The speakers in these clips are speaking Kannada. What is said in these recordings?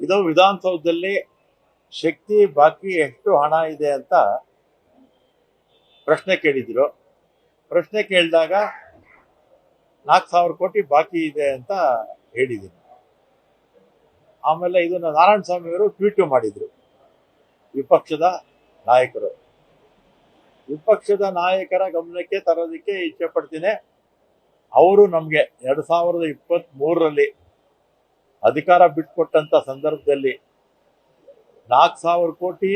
ಇದು ವಿಧಾನಸೌಧದಲ್ಲಿ ಶಕ್ತಿ ಬಾಕಿ ಎಷ್ಟು ಹಣ ಇದೆ ಅಂತ ಪ್ರಶ್ನೆ ಕೇಳಿದ್ರು. ಪ್ರಶ್ನೆ ಕೇಳಿದಾಗ 4,000 ಕೋಟಿ ಬಾಕಿ ಇದೆ ಅಂತ ಹೇಳಿದ್ದೀನಿ. ಆಮೇಲೆ ಇದನ್ನ ನಾರಾಯಣ ಸ್ವಾಮಿ ಅವರು ಟ್ವೀಟ್ ಮಾಡಿದ್ರು. ವಿಪಕ್ಷದ ನಾಯಕರು, ವಿಪಕ್ಷದ ನಾಯಕರ ಗಮನಕ್ಕೆ ತರೋದಕ್ಕೆ ಇಚ್ಛೆ ಪಡ್ತೀನಿ. ಅವರು ನಮ್ಗೆ 2023ರಲ್ಲಿ ಅಧಿಕಾರ ಬಿಟ್ಕೊಟ್ಟಂತ ಸಂದರ್ಭದಲ್ಲಿ 4,000 ಕೋಟಿ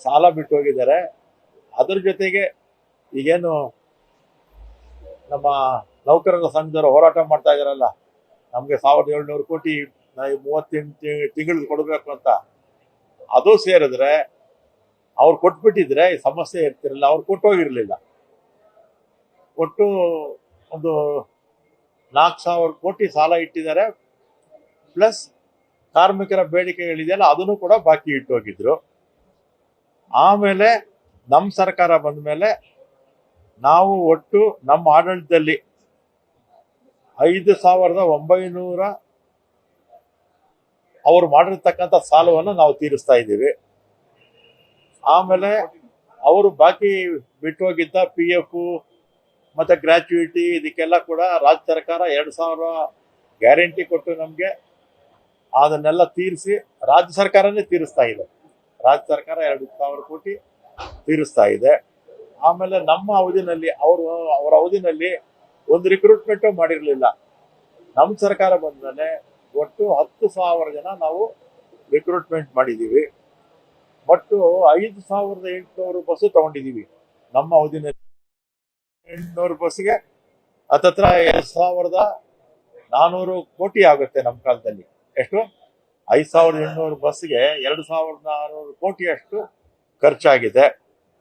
ಸಾಲ ಬಿಟ್ಟು ಹೋಗಿದ್ದಾರೆ. ಅದ್ರ ಜೊತೆಗೆ ಈಗೇನು ನಮ್ಮ ನೌಕರರ ಸಂಘದವರು ಹೋರಾಟ ಮಾಡ್ತಾ ಇದಾರಲ್ಲ, ನಮ್ಗೆ 1,700 ಕೋಟಿ 38 ತಿಂಗಳು ಕೊಡಬೇಕು ಅಂತ, ಅದು ಸೇರಿದ್ರೆ ಅವ್ರು ಕೊಟ್ಬಿಟ್ಟಿದ್ರೆ ಈ ಸಮಸ್ಯೆ ಇರ್ತಿರಲಿಲ್ಲ. ಅವ್ರು ಕೊಟ್ಟೋಗಿರ್ಲಿಲ್ಲ. ಒಟ್ಟು ಒಂದು 4,000 ಕೋಟಿ ಸಾಲ ಇಟ್ಟಿದ್ದಾರೆ. ಪ್ಲಸ್ ಕಾರ್ಮಿಕರ ಬೇಡಿಕೆಗಳಿದೆಯಲ್ಲ, ಅದನ್ನು ಕೂಡ ಬಾಕಿ ಇಟ್ಟೋಗಿದ್ರು. ಆಮೇಲೆ ನಮ್ಮ ಸರ್ಕಾರ ಬಂದ ಮೇಲೆ ನಾವು ಒಟ್ಟು ನಮ್ಮ ಆಡಳಿತದಲ್ಲಿ 5,900 ಅವ್ರು ಮಾಡಿರ್ತಕ್ಕಂಥ ಸಾಲವನ್ನು ನಾವು ತೀರಿಸ್ತಾ ಇದ್ದೀವಿ. ಆಮೇಲೆ ಅವರು ಬಾಕಿ ಬಿಟ್ಟೋಗಿದ್ದ PF ಮತ್ತೆ ಗ್ರಾಚ್ಯುಯಿಟಿ ಇದಕ್ಕೆಲ್ಲ ಕೂಡ ರಾಜ್ಯ ಸರ್ಕಾರ 2,000 ಗ್ಯಾರಂಟಿ ಕೊಟ್ಟು ನಮ್ಗೆ ಅದನ್ನೆಲ್ಲ ತೀರಿಸಿ ರಾಜ್ಯ ಸರ್ಕಾರನೇ ತೀರಿಸ್ತಾ ಇದೆ. ರಾಜ್ಯ ಸರ್ಕಾರ 2,000 ಕೋಟಿ ತೀರಿಸ್ತಾ ಇದೆ. ಆಮೇಲೆ ನಮ್ಮ ಅವಧಿನಲ್ಲಿ ಅವರ ಅವಧಿನಲ್ಲಿ ಒಂದು ರಿಕ್ರೂಟ್ಮೆಂಟ್ ಮಾಡಿರ್ಲಿಲ್ಲ. ನಮ್ಮ ಸರ್ಕಾರ ಬಂದ್ಮೇಲೆ ಒಟ್ಟು 10,000 ಜನ ನಾವು ರಿಕ್ರೂಟ್ಮೆಂಟ್ ಮಾಡಿದೀವಿ. ಒಟ್ಟು 5,800 ಬಸ್ಸು ತಗೊಂಡಿದೀವಿ ನಮ್ಮ ಅವಧಿನಲ್ಲಿ. 800 ಬಸ್ಗೆ ಹತ್ತತ್ರ 2,400 ಕೋಟಿ ಆಗುತ್ತೆ ನಮ್ಮ ಕಾಲದಲ್ಲಿ. ಎಷ್ಟು? 5,800 ಬಸ್ಗೆ 2,400 ಕೋಟಿ ಅಷ್ಟು ಖರ್ಚಾಗಿದೆ.